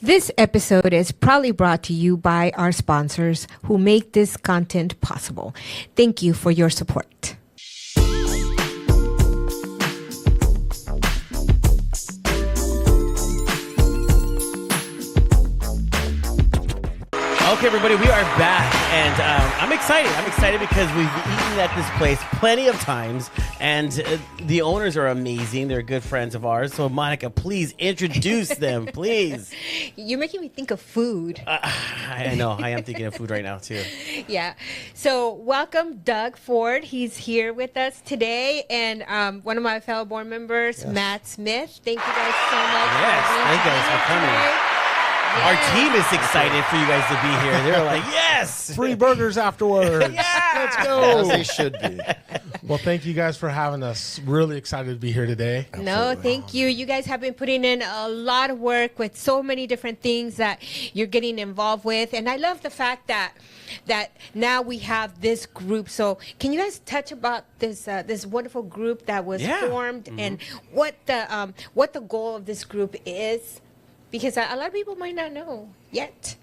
This episode is proudly brought to you by our sponsors who make this content possible. Thank you for your support. Okay, everybody, we are back, and I'm excited. I'm excited because we've eaten at this place plenty of times, and the owners are amazing. They're good friends of ours. So, Monica, please introduce them, please. You're making me think of food. I know. I am thinking of food right now, too. Yeah. So, welcome, Doug Ford. He's here with us today, and one of my fellow board members, Matt Smith. Thank you guys so much. Yes, thank you guys for coming. Today. Our team is excited for you guys to be here. They're like, yes! Free burgers afterwards. Yeah! Let's go. As they should be. Well, thank you guys for having us. Really excited to be here today. No, thank you. You guys have been putting in a lot of work with so many different things that you're getting involved with. And I love the fact that now we have this group. So can you guys touch about this this wonderful group that was formed and what the goal of this group is? Because a lot of people might not know yet.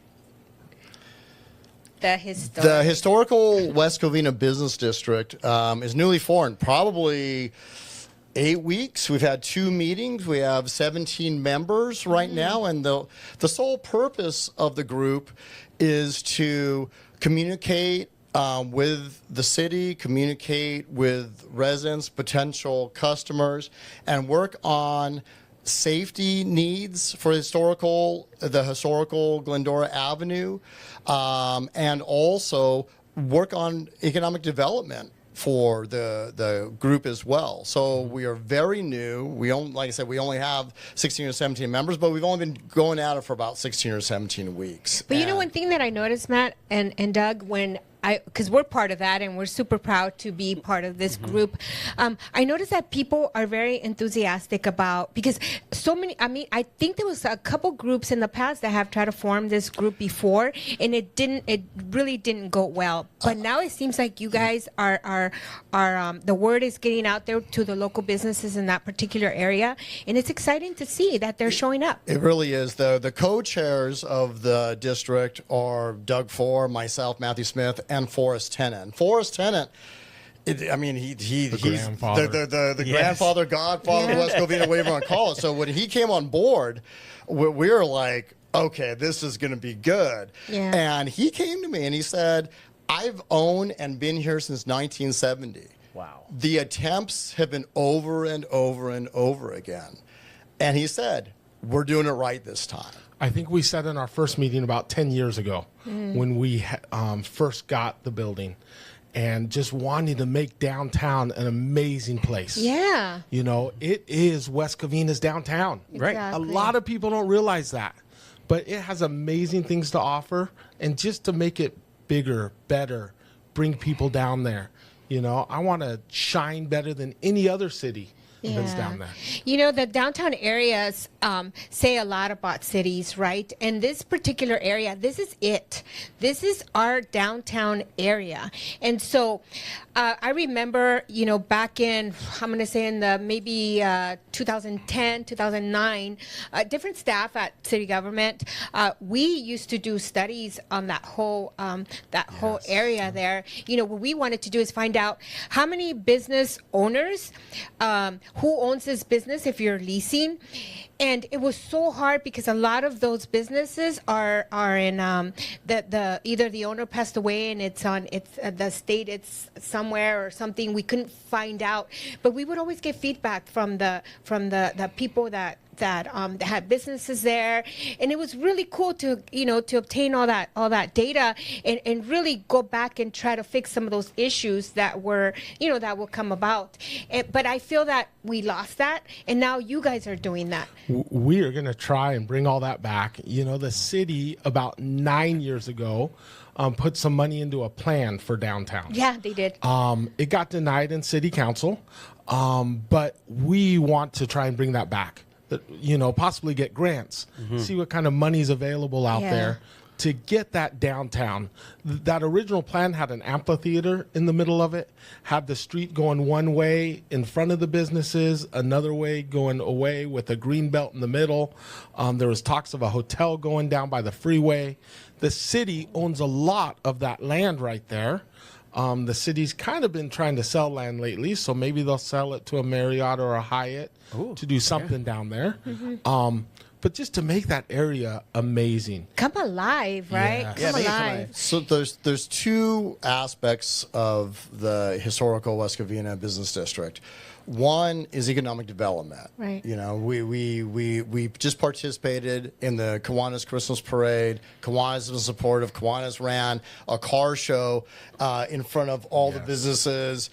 The historical West Covina Business District is newly formed, probably 8 weeks. We've had 2 meetings. We have 17 members right now, and the sole purpose of the group is to communicate with the city, communicate with residents, potential customers, and work on safety needs for the historical Glendora Avenue, and also work on economic development for the group as well. So we are very new. Like I said, we only have 16 or 17 members, but we've only been going at it for about 16 or 17 weeks. But you know, one thing that I noticed, Matt and Doug, because we're part of that and we're super proud to be part of this group. I noticed that people are very enthusiastic because I think there was a couple groups in the past that have tried to form this group before, and it really didn't go well. But now it seems like you guys are the word is getting out there to the local businesses in that particular area, and it's exciting to see that they're showing up. It really is. The co-chairs of the district are Doug Ford, myself, Matthew Smith, and Forrest Tennant. Forrest Tennant, he's the grandfather. the grandfather, godfather of West Covina, whatever you want to call it. So when he came on board, we were like, okay, this is going to be good. Yeah. And he came to me and he said, I've owned and been here since 1970. Wow. The attempts have been over and over and over again. And he said, we're doing it right this time. I think we said in our first meeting about 10 years ago when we first got the building and just wanted to make downtown an amazing place. Yeah. You know, it is West Covina's downtown. Right. A lot of people don't realize that, but it has amazing things to offer, and just to make it bigger, better, bring people down there. You know, I want to shine better than any other city that's down there. You know, the downtown areas say a lot about cities, right? And this particular area, this is it. This is our downtown area. And so I remember, you know, back in, I'm going to say in the maybe 2010, 2009, different staff at city government, we used to do studies on that whole area there. You know, what we wanted to do is find out how many business owners, who owns this business if you're leasing. And it was so hard because a lot of those businesses are in either the owner passed away and it's the state, it's somewhere or something. We couldn't find out, but we would always get feedback from the people that had businesses there, and it was really cool to obtain all that data and really go back and try to fix some of those issues that will come about. But I feel that we lost that, and now you guys are doing that. We are going to try and bring all that back. You know, the city about 9 years ago put some money into a plan for downtown. Yeah, they did. It got denied in city council, but we want to try and bring that back. You know, possibly get grants, see what kind of money's available out there to get that downtown. That original plan had an amphitheater in the middle of it, had the street going one way in front of the businesses, another way going away with a green belt in the middle. There was talks of a hotel going down by the freeway. The city owns a lot of that land right there. The city's kind of been trying to sell land lately, so maybe they'll sell it to a Marriott or a Hyatt to do something down there. But just to make that area amazing. Come alive, right? Yes. Come Yeah, alive. So there's two aspects of the historical West Covina business district. One is economic development. Right. You know, we just participated in the Kiwanis Christmas Parade. Kiwanis was supportive. Kiwanis ran a car show in front of all the businesses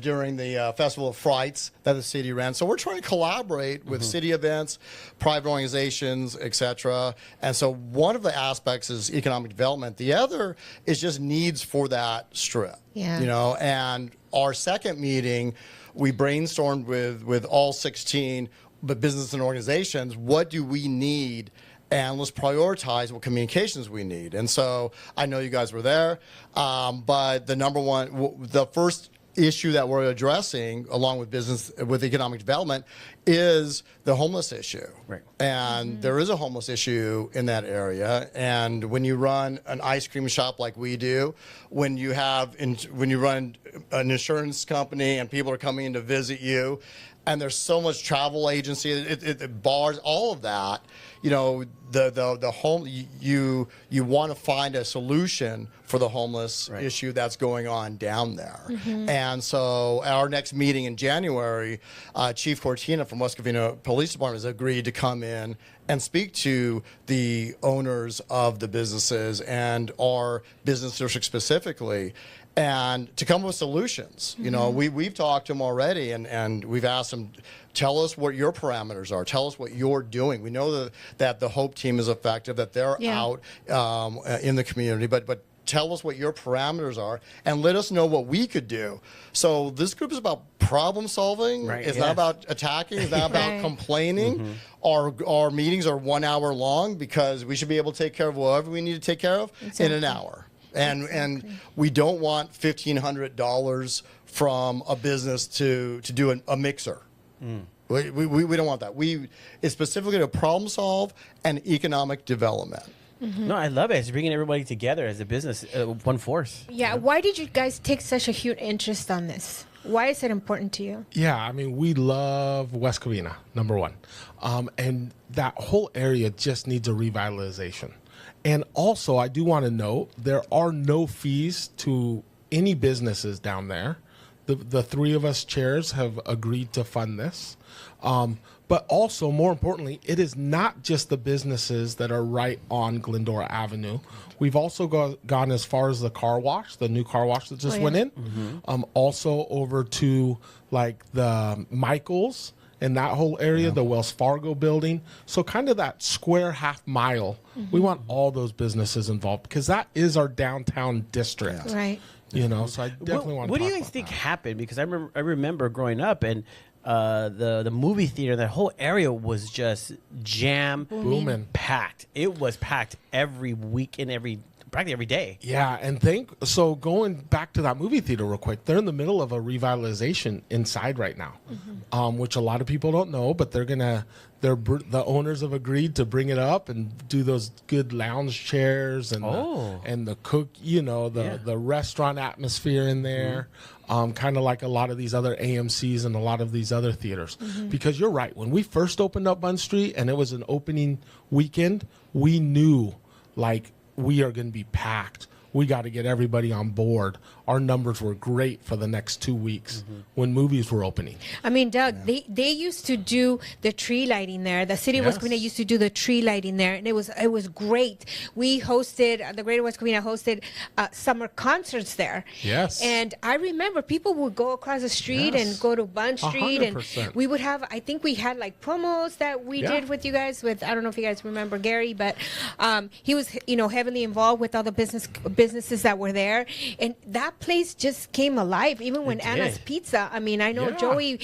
during the Festival of Frights that the city ran. So we're trying to collaborate with city events, private organizations, etc. And so one of the aspects is economic development. The other is just needs for that strip. Yeah. You know, and our second meeting, we brainstormed with all 16 businesses and organizations, what do we need? And let's prioritize what communications we need. And so I know you guys were there, but the first issue that we're addressing, along with economic development, is the homeless issue. Right. And there is a homeless issue in that area. And when you run an ice cream shop like we do, when you run an insurance company and people are coming in to visit you, and there's so much travel agency, bars, all of that, you know, the home, you want to find a solution for the homeless issue that's going on down there. And so at our next meeting in January, Chief Cortina from West Covina Police Department has agreed to come in and speak to the owners of the businesses and our business district specifically, and to come up with solutions. You know, we've talked to them already, and we've asked them, tell us what your parameters are. Tell us what you're doing. We know that the Hope team is effective, that they're out in the community, but tell us what your parameters are and let us know what we could do. So this group is about problem solving. Right, It's not about attacking. It's not about complaining. Our meetings are 1 hour long because we should be able to take care of whatever we need to take care of in an hour. And we don't want $1,500 from a business to do a mixer. We don't want that. It's specifically to problem solve and economic development. No, I love it. It's bringing everybody together as a business, one force. Yeah. Why did you guys take such a huge interest on this? Why is it important to you? Yeah, I mean, we love West Covina, number one. And that whole area just needs a revitalization. And also, I do want to note, there are no fees to any businesses down there. The three of us chairs have agreed to fund this. But also, more importantly, it is not just the businesses that are right on Glendora Avenue. We've also gone as far as the car wash, the new car wash that just went in. Also over to like the Michaels and that whole area, the Wells Fargo building. So kind of that square half mile. We want all those businesses involved because that is our downtown district. Right. You know, so I definitely want to What do talk you guys about think that. happened? Because I remember growing up and the movie theater, that whole area was just Booming. packed. It was packed every week and practically every day. Yeah, and so going back to that movie theater real quick, they're in the middle of a revitalization inside right now, which a lot of people don't know, but the owners have agreed to bring it up and do those good lounge chairs and the cook, the restaurant atmosphere in there, kind of like a lot of these other AMCs and a lot of these other theaters. Because you're right, when we first opened up Bun Street and it was an opening weekend, we knew like we are going to be packed. We got to get everybody on board. Our numbers were great for the next 2 weeks when movies were opening. I mean, Doug, they used to do the tree lighting there. The city of West Covina used to do the tree lighting there, and it was great. We hosted, the Greater West Covina hosted summer concerts there. Yes. And I remember people would go across the street and go to Bun Street, 100%. and we would have, I think we had like promos that we did with you guys. I don't know if you guys remember Gary, but he was, heavily involved with all the business businesses that were there, and that place just came alive. Even when Anna's Pizza, I mean, I know Joey,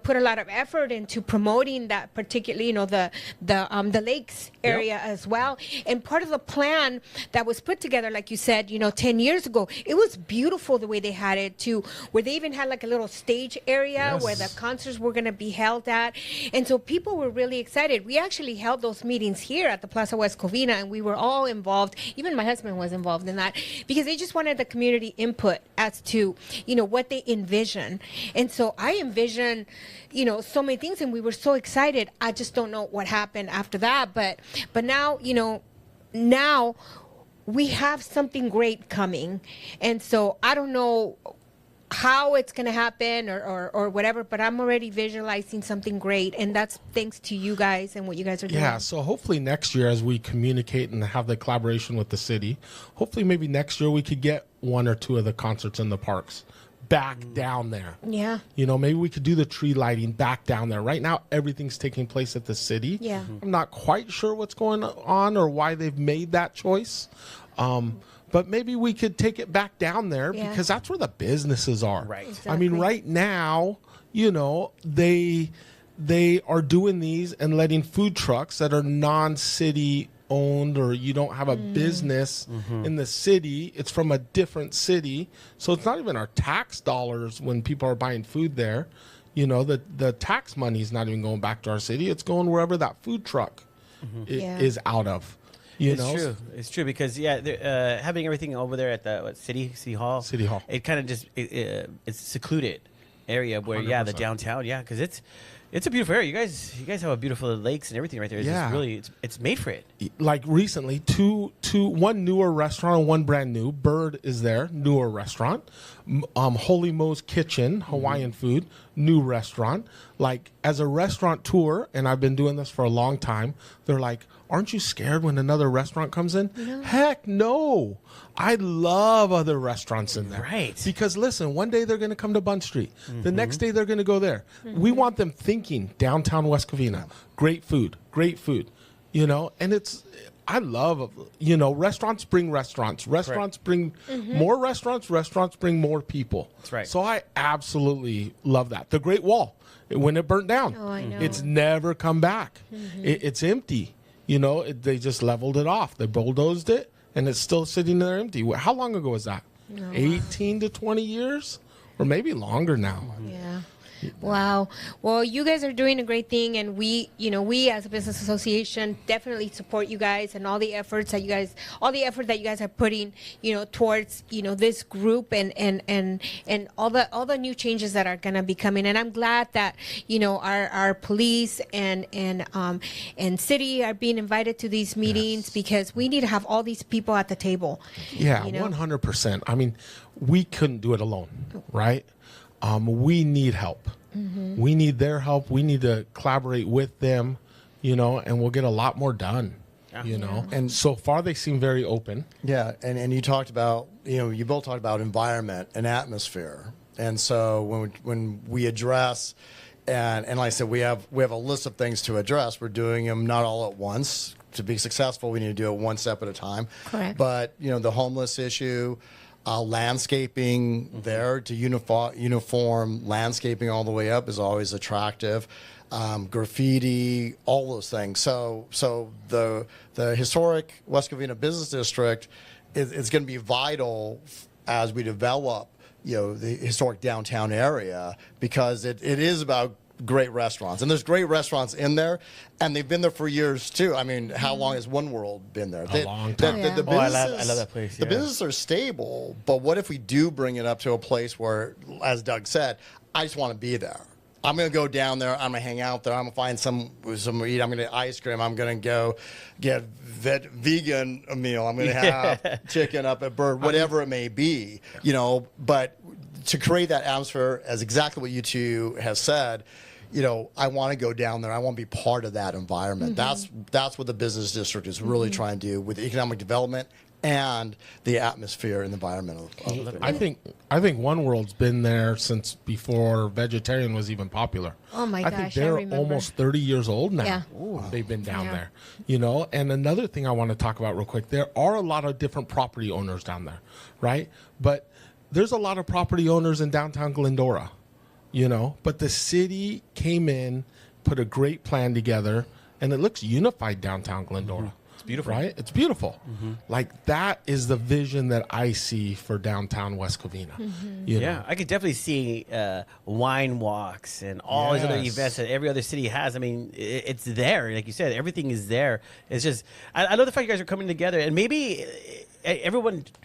put a lot of effort into promoting that particularly, the lakes area as well. And part of the plan that was put together, like you said, 10 years ago, it was beautiful the way they had it too, where they even had like a little stage area where the concerts were going to be held at. And so people were really excited. We actually held those meetings here at the Plaza West Covina, and we were all involved. Even my husband was involved in that because they just wanted the community input as to, what they envision. And so I envision, so many things, and we were so excited. I just don't know what happened after that. But now, now we have something great coming. And so I don't know how it's going to happen or whatever, but I'm already visualizing something great, and that's thanks to you guys and what you guys are doing. Yeah, so hopefully next year, as we communicate and have the collaboration with the city, hopefully maybe next year we could get 1 or 2 of the concerts in the parks back down there. Yeah. Maybe we could do the tree lighting back down there. Right now, everything's taking place at the city. Yeah. I'm not quite sure what's going on or why they've made that choice. But maybe we could take it back down there because that's where the businesses are. Right. Exactly. I mean, right now, they are doing these and letting food trucks that are non-city owned, or you don't have a business in the city. It's from a different city. So it's not even our tax dollars when people are buying food there. The tax money is not even going back to our city. It's going wherever that food truck is out of. It's true because having everything over there at the city hall, it kind of just it's a secluded area where 100%. the downtown because it's a beautiful area. You guys have a beautiful lakes and everything right there. It's just really it's made for it. Like recently, one newer restaurant and one brand new. Bird is there, newer restaurant. Holy Mo's Kitchen, Hawaiian food, new restaurant. Like as a restaurateur, and I've been doing this for a long time, they're like, aren't you scared when another restaurant comes in? No. Heck no. I love other restaurants in there. Right. Because listen, one day they're going to come to Bun Street. The next day they're going to go there. We want them thinking downtown West Covina. Great food. And I love, restaurants bring restaurants. Restaurants bring more restaurants. Restaurants bring more people. That's right. So I absolutely love that. The Great Wall, when it burnt down, I know. it's never come back. It's empty. They just leveled it off. They bulldozed it, and it's still sitting there empty. How long ago was that? 18 to 20 years? Or maybe longer now. Yeah. Wow. Well, you guys are doing a great thing, and we as a business association definitely support you guys and all the effort that you guys are putting, towards, this group and all the new changes that are going to be coming. And I'm glad that, our police and city are being invited to these meetings because we need to have all these people at the table. Yeah, 100%. I mean, we couldn't do it alone, right? We need help. We need their help. We need to collaborate with them, and we'll get a lot more done, And so far they seem very open. Yeah, and you talked about, you both talked about environment and atmosphere. And so when we address, and like I said, we have a list of things to address. We're doing them not all at once. To be successful, we need to do it one step at a time. Correct. But, the homeless issue, landscaping there to uniform landscaping all the way up is always attractive. Graffiti, all those things. So the historic West Covina Business District is going to be vital as we develop, the historic downtown area, because it is about great restaurants, and there's great restaurants in there, and they've been there for years too. I mean, how long has One World been there? A long time. The I love that place. The businesses are stable, but what if we do bring it up to a place where, as Doug said, I just want to be there. I'm going to go down there. I'm going to hang out there. I'm going to find some eat. I'm going to get ice cream. I'm going to go get vegan meal. I'm going to have chicken up at Bird, whatever it may be. But to create that atmosphere, as exactly what you two have said, I want to go down there. I want to be part of that environment. That's what the business district is really trying to do with economic development and the atmosphere and environment of it. I think One World's been there since before vegetarian was even popular. Oh my I think gosh, I they're remember. almost 30 years old now. Yeah. They've been down Yeah. there, And another thing I want to talk about real quick, there are a lot of different property owners down there, right? But there's a lot of property owners in downtown Glendora, But the city came in, put a great plan together, and it looks unified downtown Glendora. It's beautiful. Right? It's beautiful. Like, that is the vision that I see for downtown West Covina. Yeah, I could definitely see wine walks and all these other Yes. events that every other city has. I mean, it's there. Like you said, everything is there. It's just, I love the fact you guys are coming together. And maybe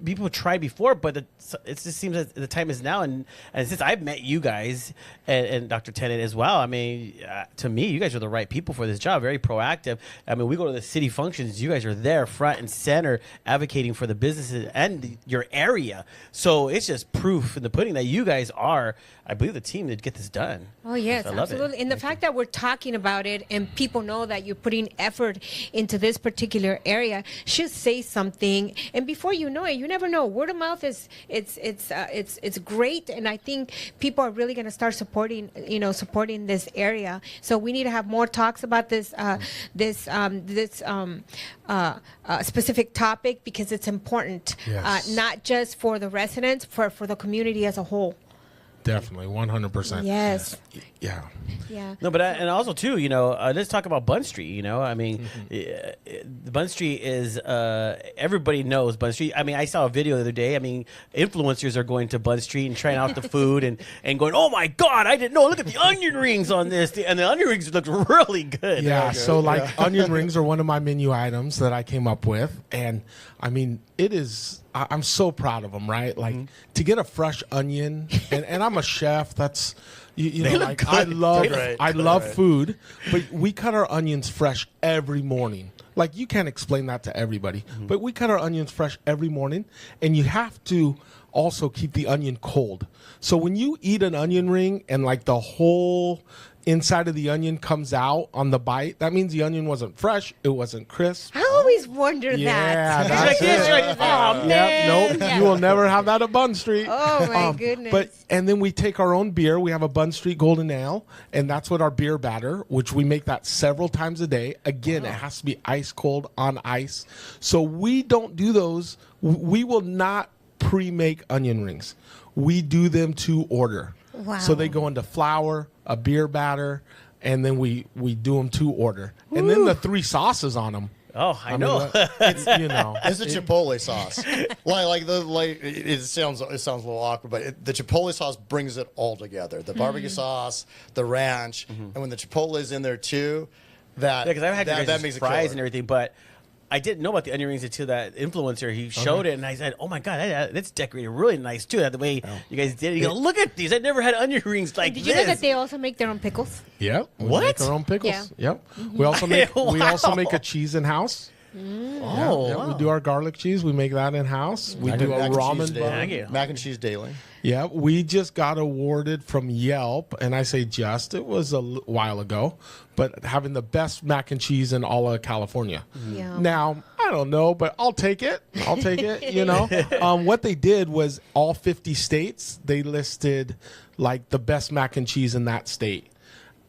people tried before, but it just seems that the time is now. And since I've met you guys and Dr. Tennant as well, I mean, to me, you guys are the right people for this job. Very proactive. I mean, we go to the city functions. You guys are there front and center advocating for the businesses and your area. So it's just proof in the pudding that you guys are, I believe, the team to get this done. Oh, yes, I love it. absolutely. And the fact that we're talking about it and people know that you're putting effort into this particular area should say something. And before you know it, you never know. Word of mouth it's great. And I think people are really going to start supporting this area. So we need to have more talks about this specific topic because it's important, Yes. not just for the residents, for the community as a whole. Definitely, 100%. Yes. Yeah. Yeah. No, but and also too, let's talk about Bun Street. I mean, Bun Street is everybody knows Bun Street. I mean, I saw a video the other day. I mean, influencers are going to Bun Street and trying out the food and going, "Oh my God, I didn't know! Look at the onion rings on this," and the onion rings look really good. Yeah, so onion rings are one of my menu items that I came up with. And I mean, I'm so proud of them, right? Like to get a fresh onion, and I'm a chef. That's, I love food, but we cut our onions fresh every morning. Like, you can't explain that to everybody, but we cut our onions fresh every morning, and you have to also keep the onion cold. So when you eat an onion ring and like the whole inside of the onion comes out on the bite, that means the onion wasn't fresh, it wasn't crisp. I always wonder Yeah, that. that's it. Oh, man. Yep, nope, Yeah. you will never have that at Bun Street. Oh, my goodness. And then we take our own beer. We have a Bun Street Golden Ale, and that's what our beer batter, which we make that several times a day. Again, it has to be ice cold on ice. So we don't do those. We will not pre-make onion rings. We do them to order. Wow. So they go into flour, a beer batter, and then we do them to order. And then the 3 sauces on them. Oh, I know. It's, It's a Chipotle sauce. It sounds a little awkward, but the Chipotle sauce brings it all together. The barbecue sauce, the ranch, and when the Chipotle is in there too, because I've had that guys' makes it fries killer. and everything, but I didn't know about the onion rings until that influencer, he showed it, and I said, "Oh my God, that's decorated really nice too." The way you guys did it, you go, "Look at these! I never had onion rings like Did this." you know that they also make their own pickles? Yep. We What? make our own pickles. Yeah. Yep. We also make we also Wow. make a cheese in house. Oh, Yeah, we do our garlic cheese. We make that in house. We do a Mac and cheese ramen daily. bun. Mac and cheese daily. Yeah, we just got awarded from Yelp, and I say just, it was a while ago, but having the best mac and cheese in all of California. Yeah. Now, I don't know, but I'll take it. I'll take it, What they did was all 50 states, they listed like the best mac and cheese in that state.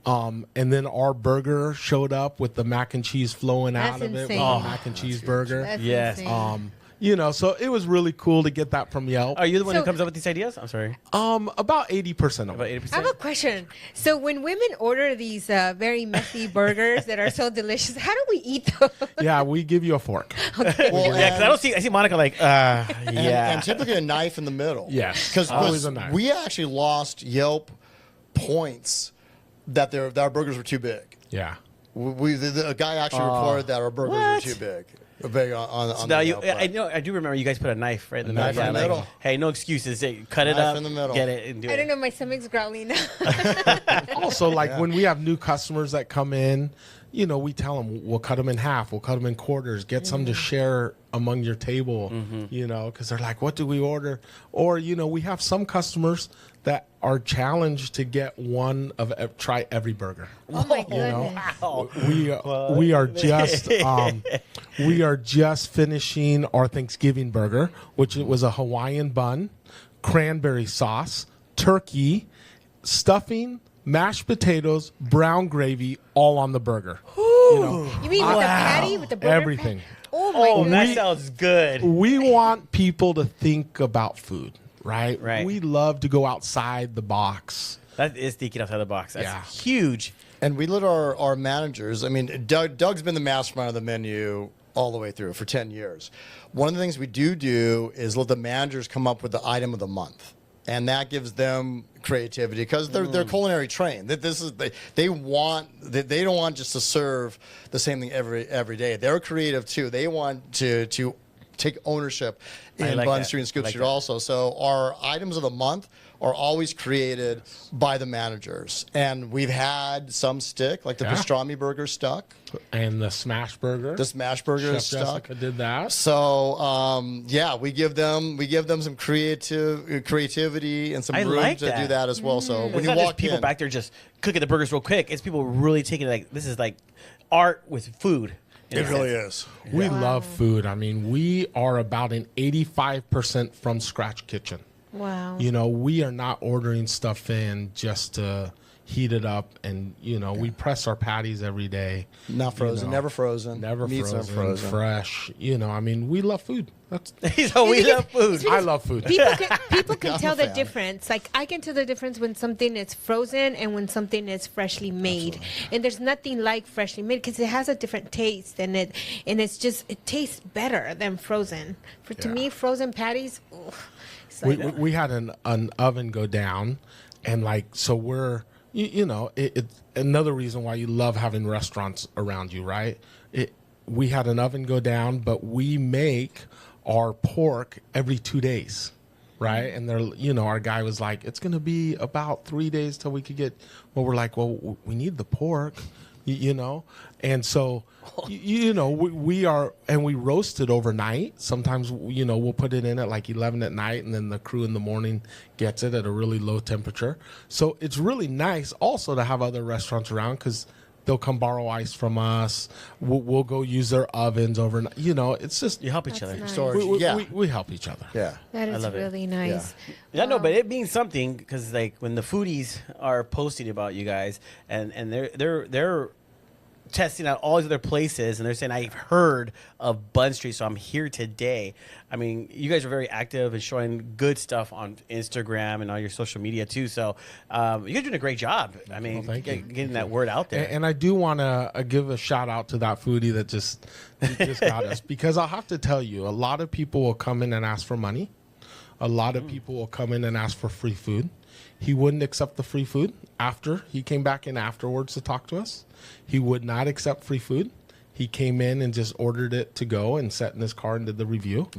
And then our burger showed up with the mac and cheese flowing That's out of it with insane. the mac and cheese burger. That's Yes. insane. So it was really cool to get that from Yelp. Are you the one who So- comes up with these ideas? I'm sorry. About 80% of About it. 80%. I have a question. So when women order these very messy burgers that are so delicious, how do we eat those? Yeah, we give you a fork. Well, Yeah, because I see Monica like, and typically a knife in the middle. Yes, because always a knife. we actually lost Yelp points that our burgers were too big. Yeah. A guy actually reported that our burgers What? were too big. Big on So the now Yelp, I but- know, I do remember you guys put a knife right in the knife middle. in the Yeah, like, middle. hey, no excuses. Hey, cut it Knife up, in the middle. get it, and do I it. don't know. My stomach's growling. Also, when we have new customers that come in, we tell them we'll cut them in half, we'll cut them in quarters, get some to share among your table, you know, because they're like, what do we order? Or, you know, we have some customers that are challenged to get try every burger. Oh my You know, goodness. we are just we are just finishing our Thanksgiving burger, which was a Hawaiian bun, cranberry sauce, turkey, stuffing, mashed potatoes, brown gravy, all on the burger. You know, You mean with the patty, with the burger everything. patty? Oh my Oh, goodness. that sounds good. We want people to think about food, right? Right. We love to go outside the box. That is thinking outside the box. That's Yeah. huge. And we let our managers, I mean, Doug's been the mastermind of the menu all the way through for 10 years. One of the things we do is let the managers come up with the item of the month. And that gives them creativity because they're culinary trained. That this is they don't want just to serve the same thing every day. They're creative too. They want to take ownership in like Bun that. Street and Scoop I like Street that. also. So our items of the month are always created by the managers. And we've had some stick, like the Yeah. pastrami burger stuck. And the smash burger. The smash burger Chef is stuck. Jessica did that. So yeah, we give them some creativity and some I room like to that. do that as well. So when It's you not just walk people in, back there just cooking the burgers real quick. It's people really taking it like this is like art with food. in a it really sense. is. We love food. I mean, we are about an 85% from scratch kitchen. Wow. You know, we are not ordering stuff in just to heat it up, and you know, we press our patties every day. Not frozen, You know, never frozen, never Meats frozen, not frozen. fresh. You know, I mean, we love food. That's So we love food. I love food. People can I'm tell a the fan. difference. Like I can tell the difference when something is frozen and when something is freshly made. And there's nothing like freshly made because it has a different taste and it tastes better than frozen. To Yeah. me, frozen patties. Ugh, it's we, like, we had an oven go down, and like, so we're you know, it's another reason why you love having restaurants around you, right? We had an oven go down, but we make our pork every 2 days, right? And they're, you know, our guy was like, it's going to be about 3 days till we could get, well, we're like, well, we need the pork, you know? And so, you know, we are, and we roast it overnight. Sometimes, you know, we'll put it in at like 11 at night, and then the crew in the morning gets it at a really low temperature. So it's really nice also to have other restaurants around because they'll come borrow ice from us. We'll go use their ovens overnight. You know, it's just, You help each That's other. nice. Storage. Yeah. we help each other. Yeah. that is love it. really nice. Yeah, no, but it means something because like when the foodies are posting about you guys and they're testing out all these other places and they're saying I've heard of Bun Street, so I'm here today. I mean, you guys are very active and showing good stuff on Instagram and all your social media too. So you guys are doing a great job. I mean, thank you. getting that word out there. And I do want to give a shout out to that foodie that just got us, because I'll have to tell you, a lot of people will come in and ask for money. A lot of people will come in and ask for free food. He wouldn't accept the free food after. He came back in afterwards to talk to us. He would not accept free food. He came in and just ordered it to go and sat in his car and did the review.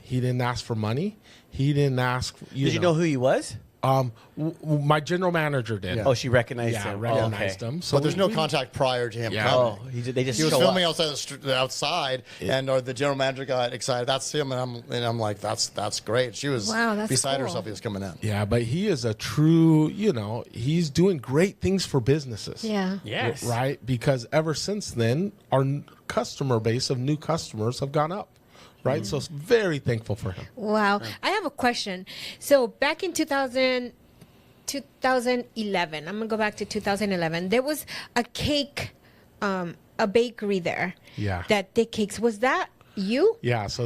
He didn't ask for money. He didn't ask. Did you know who he was? My general manager did. Yeah. Oh, she recognized Yeah, him. recognized Oh, okay. him. So But there's no we- contact prior to him Yeah. coming. Oh, they just He was show filming up. outside, and the general manager got excited. That's him, and I'm like, that's great. She was Wow, that's beside cool. herself. He was coming in. Yeah, but he is a true, you know, he's doing great things for businesses. Yeah. Yes. Right? Because ever since then, our customer base of new customers have gone up. Right? So it's very thankful for him. Wow. I have a question. So back in 2011, I'm going to go back to 2011. There was a cake, a bakery there. Yeah. That did cakes. Was that you? Yeah, so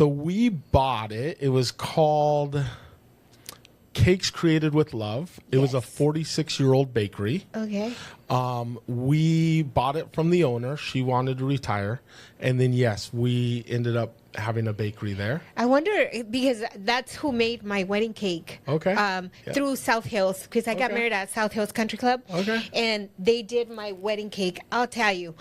we bought it. It was called Cakes Created with Love. It was a 46-year-old bakery. Okay. We bought it from the owner. She wanted to retire. And then, yes, we ended up having a bakery there. I wonder because that's who made my wedding cake. Okay. Yeah. Through South Hills because I got Okay. married at South Hills Country Club. Okay. And they did my wedding cake. I'll tell you,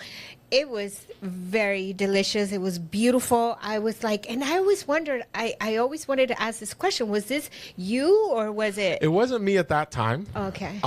it was very delicious. It was beautiful. I was like, and I always wondered. I always wanted to ask this question: was this you or was it? It wasn't me at that time. Okay.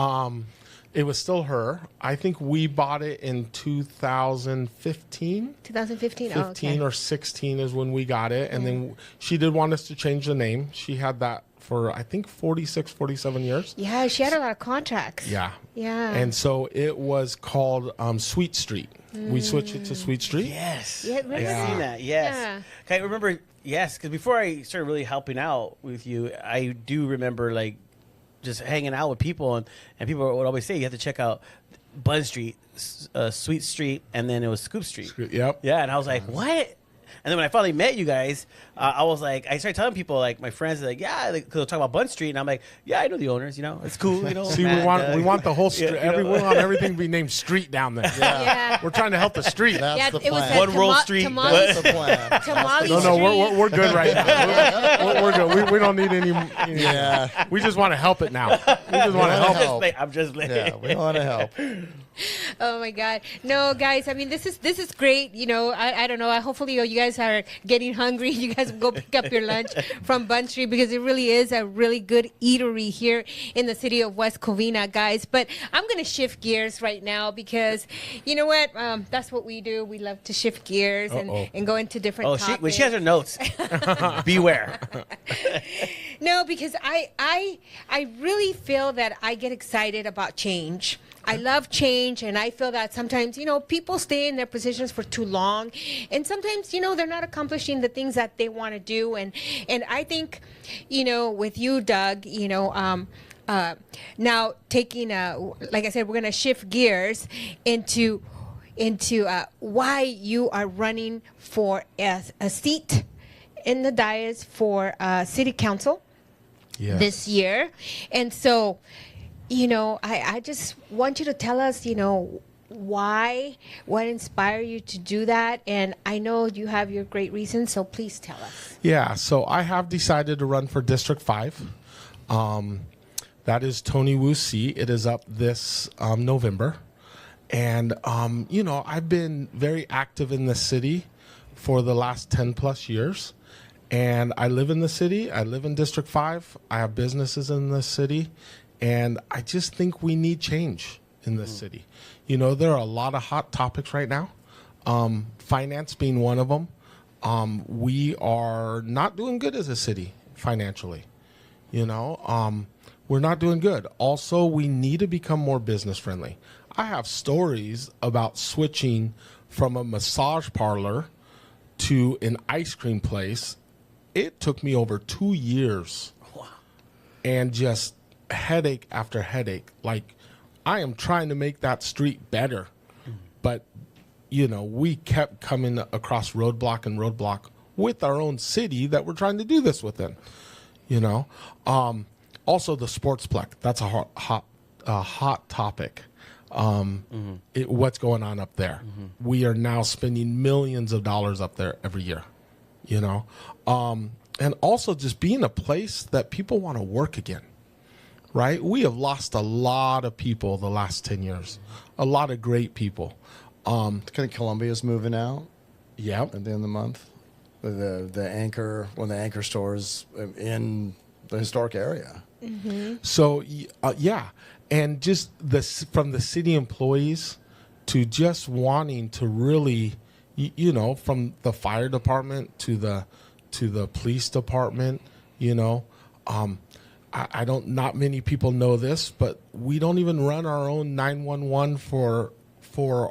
It was still her. I think we bought it in 2015. 2015? 15 or 16 is when we got it. And then she did want us to change the name. She had that for, I think, 46, 47 years. Yeah, she had a lot of contracts. Yeah. Yeah. And so it was called Sweet Street. We switched it to Sweet Street. Yes. Yeah, remember I've seen that. Yes. Yeah. Okay, I remember, yes, because before I started really helping out with you, I do remember, like, just hanging out with people, and people would always say you have to check out Bun Street, Sweet Street, and then it was Scoop Street. Yep. Yeah, and I was like, what? And then when I finally met you guys, I was like, I started telling people, like my friends, like, yeah, because they'll talk about Bun Street, and I'm like, yeah, I know the owners, you know, it's cool, you know. See, Matt, we want the whole street. Yeah, you know. We want everything to be named Street down there. Yeah. We're trying to help the street. That's the it was plan. One World Street. Tamale, That's the plan. Tamale No, Street. we're good right now. We're good. We don't need any. Yeah. We just want to help it now. We just want to wanna help it. help. I'm just like, Yeah, we want to help. Oh my God! No, guys. I mean, this is great. You know, I don't know. Hopefully, you guys are getting hungry. You guys go pick up your lunch from Bun Street, because it really is a really good eatery here in the city of West Covina, guys. But I'm gonna shift gears right now, because you know what? That's what we do. We love to shift gears and go into different. oh, topics. when she has her notes, beware. No, because I really feel that I get excited about change. I love change, and I feel that sometimes, you know, people stay in their positions for too long, and sometimes, you know, they're not accomplishing the things that they want to do. And I think, you know, with you, Doug, you know, now taking like I said, we're going to shift gears into why you are running for a seat in the dais for city council this year. And so, you know, I just want you to tell us, you know, what inspired you to do that. And I know you have your great reasons, so please tell us. Yeah, so I have decided to run for District 5. That is Tony Wu's seat. It is up this November. And, you know, I've been very active in the city for the last 10 plus years. And I live in the city. I live in District 5. I have businesses in the city. And I just think we need change in this city. You know, there are a lot of hot topics right now, finance being one of them. We are not doing good as a city financially. You know, we're not doing good. Also, we need to become more business friendly. I have stories about switching from a massage parlor to an ice cream place. It took me over 2 years. Wow. And just headache after headache. Like, I am trying to make that street better, but you know, we kept coming across roadblock and roadblock with our own city that we're trying to do this within. You know, also the sportsplex. That's a hot topic. What's going on up there? We are now spending millions of dollars up there every year. You know, and also just being a place that people want to work again. Right? We have lost a lot of people the last 10 years. A lot of great people. Columbia's moving out. Yep. At the end of the month. The anchor, one of the anchor stores in the historic area. Mm-hmm. So, yeah. And just from the city employees to just wanting to really, you know, from the fire department to the police department, you know, I don't. Not many people know this, but we don't even run our own 911 for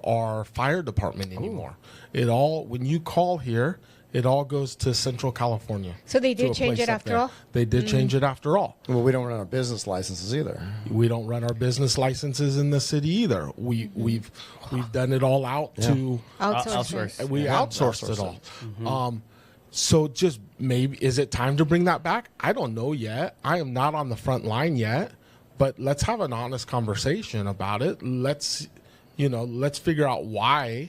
our fire department anymore. Ooh. It all, when you call here, it all goes to Central California. So they did change it after all? They did change it after all. Well, we don't run our business licenses either. We don't run our business licenses in the city either. We've done it all out to outsource. We outsourced it all. So just maybe, is it time to bring that back? I don't know yet. I am not on the front line yet, but let's have an honest conversation about it. Let's figure out why,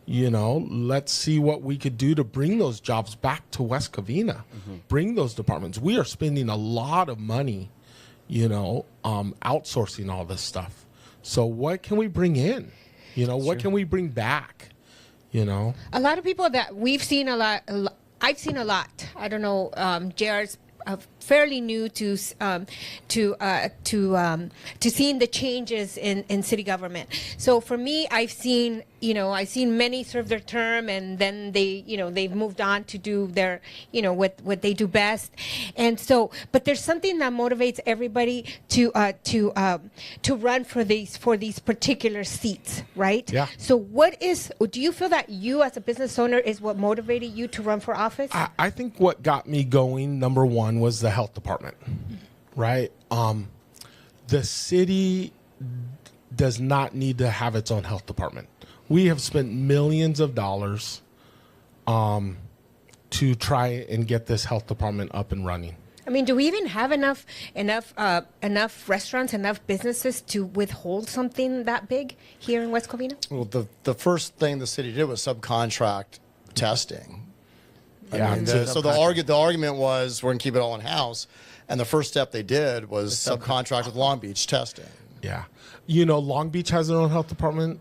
you know, let's see what we could do to bring those jobs back to West Covina, bring those departments. We are spending a lot of money, you know, outsourcing all this stuff. So what can we bring in? You know, what can we bring back? You know, a lot of people that we've seen a lot. I've seen a lot. I don't know. JR's fairly new to seeing the changes in city government. So for me, I've seen many serve their term, and then they've moved on to do their, what they do best. And so, but there's something that motivates everybody to run for these particular seats, right? Yeah. So do you feel that you as a business owner is what motivated you to run for office? I think what got me going, number one, was the health department, right? The city does not need to have its own health department. We have spent millions of dollars to try and get this health department up and running. I mean, do we even have enough restaurants, enough businesses to withhold something that big here in West Covina? Well, the first thing the city did was subcontract testing. Yeah, I mean, so the argument was we're going to keep it all in house, and the first step they did was subcontract with Long Beach testing. Yeah. Long Beach has their own health department.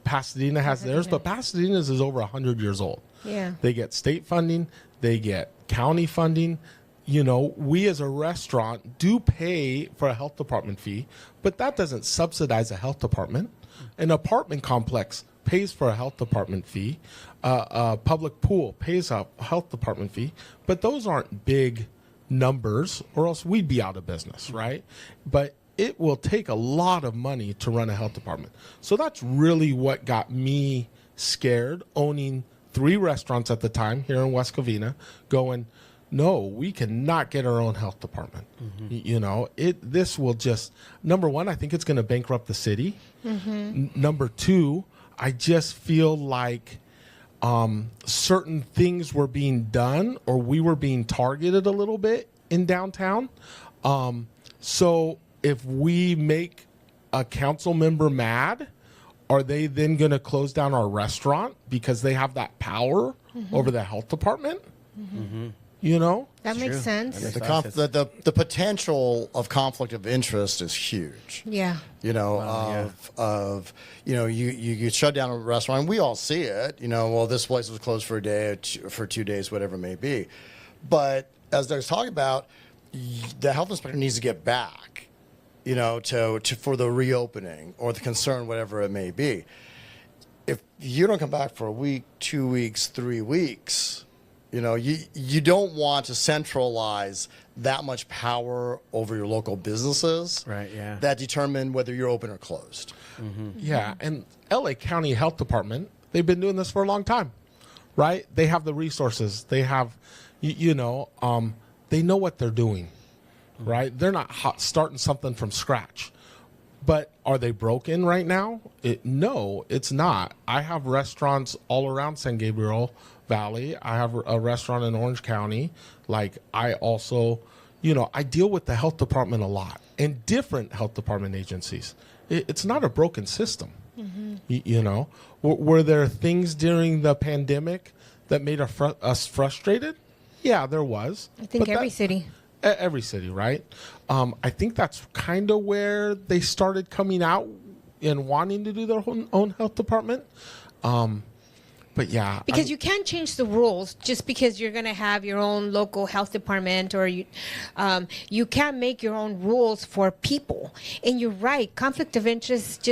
Pasadena has theirs, but Pasadena's is over 100 years old. Yeah. They get state funding. They get county funding. We as a restaurant do pay for a health department fee, but that doesn't subsidize a health department. An apartment complex pays for a health department fee. A public pool pays a health department fee, but those aren't big numbers, or else we'd be out of business, right? But it will take a lot of money to run a health department. So that's really what got me scared, owning 3 restaurants at the time here in West Covina, going, no, we cannot get our own health department. This will just, number one, I think it's going to bankrupt the city. Number two, I just feel like certain things were being done, or we were being targeted a little bit in downtown. So if we make a council member mad, are they then going to close down our restaurant because they have that power over the health department? That makes sense. The potential of conflict of interest is huge. Yeah. You shut down a restaurant, and we all see it. This place was closed for a day, or for 2 days, whatever it may be. But as Doug's talking about, the health inspector needs to get back, for the reopening or the concern, whatever it may be. If you don't come back for a week, 2 weeks, 3 weeks, you don't want to centralize that much power over your local businesses, right? Yeah, that determine whether you're open or closed. Yeah, and LA County Health Department, they've been doing this for a long time, right? They have the resources. They have, they know what they're doing, right? They're not starting something from scratch. But are they broken right now? No, it's not. I have restaurants all around San Gabriel Valley. I have a restaurant in Orange County. I also, I deal with the health department a lot and different health department agencies. It's not a broken system. Were there things during the pandemic that made us frustrated? Yeah, there was. I think every city. Every city, right? I think that's kind of where they started coming out and wanting to do their own health department. But yeah, because you can't change the rules just because you're going to have your own local health department, or you can't make your own rules for people. And you're right, conflict of interest.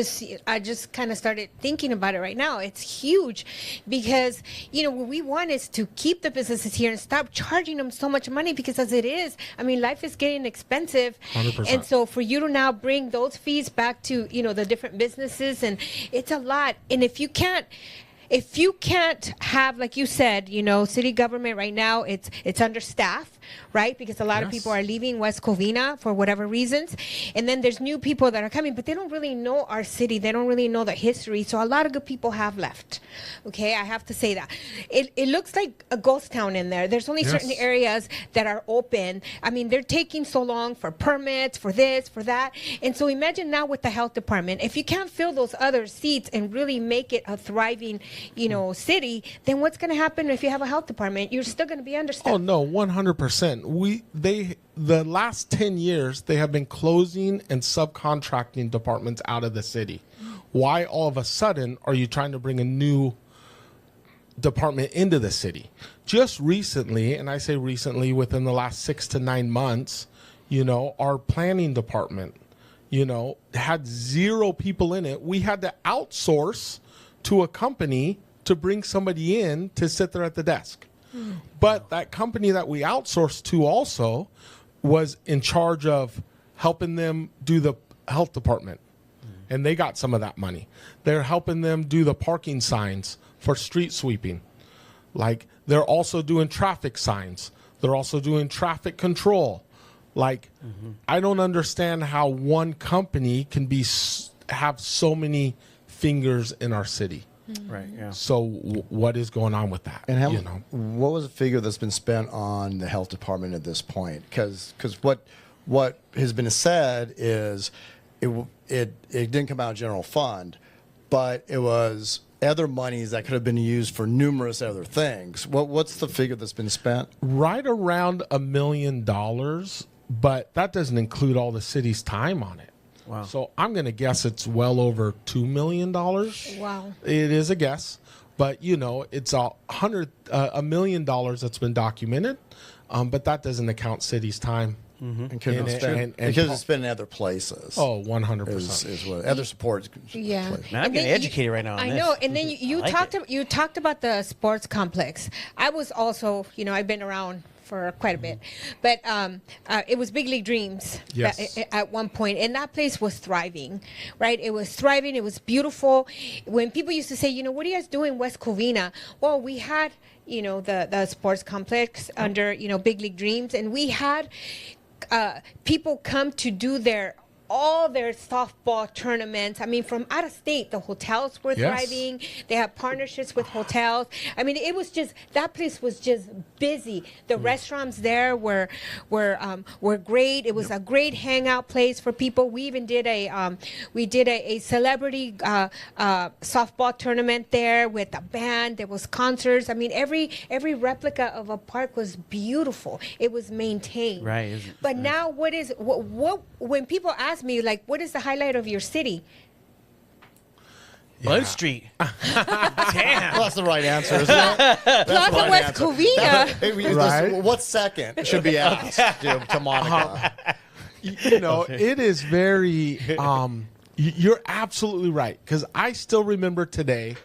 I just kind of started thinking about it right now. It's huge because what we want is to keep the businesses here and stop charging them so much money, because as it is, life is getting expensive. 100%. And so for you to now bring those fees back to the different businesses, and it's a lot. And if you can't have, like you said, city government right now, it's understaffed, right? Because a lot of people are leaving West Covina for whatever reasons. And then there's new people that are coming, but they don't really know our city. They don't really know the history. So a lot of good people have left. Okay, I have to say that. It looks like a ghost town in there. There's only certain areas that are open. They're taking so long for permits, for this, for that. And so imagine now with the health department, if you can't fill those other seats and really make it a thriving city, then what's going to happen if you have a health department? You're still going to be understaffed. Oh no, 100%. The last 10 years they have been closing and subcontracting departments out of the city. Why all of a sudden are you trying to bring a new department into the city. Just recently, and I say recently, within the last 6 to 9 months, our planning department, had 0 people in it. We had to outsource to a company to bring somebody in to sit there at the desk. But that company that we outsourced to also was in charge of helping them do the health department. And they got some of that money. They're helping them do the parking signs for street sweeping. Like, they're also doing traffic signs. They're also doing traffic control. Like, I don't understand how one company can have so many fingers in our city. Right. Yeah. So what is going on with that? And what was the figure that's been spent on the health department at this point? Because what has been said is it didn't come out of general fund, but it was other monies that could have been used for numerous other things. What's the figure that's been spent? Right around $1 million, but that doesn't include all the city's time on it. Wow. So I'm going to guess it's well over $2 million. Wow. It is a guess, but it's $1 million that's been documented, but that doesn't account city's time. And because it's been in other places. Oh, 100%. Is what other support. Yeah. Man, I'm getting educated right now on I this. know. And then you like talked about the sports complex. I was also, I've been around for quite a bit, but it was Big League Dreams. Yes. At one point, and that place was thriving, right? It was thriving. It was beautiful. When people used to say, what are you guys doing in West Covina? Well, we had, the sports complex under, Big League Dreams, and we had people come to do all their softball tournaments. I mean, from out of state, the hotels were thriving. They had partnerships with hotels. I mean, it was just, that place was just busy. The restaurants there were great. It was a great hangout place for people. We even did a celebrity softball tournament there with a band. There was concerts. I mean, every replica of a park was beautiful. It was maintained. Right. But now, what when people ask me, like, what is the highlight of your city? Bun Street. Damn. Well, that's the right answer, isn't it? Plaza West Covina. Right? What's second should be asked to Monica. It is very, you're absolutely right. Because I still remember today,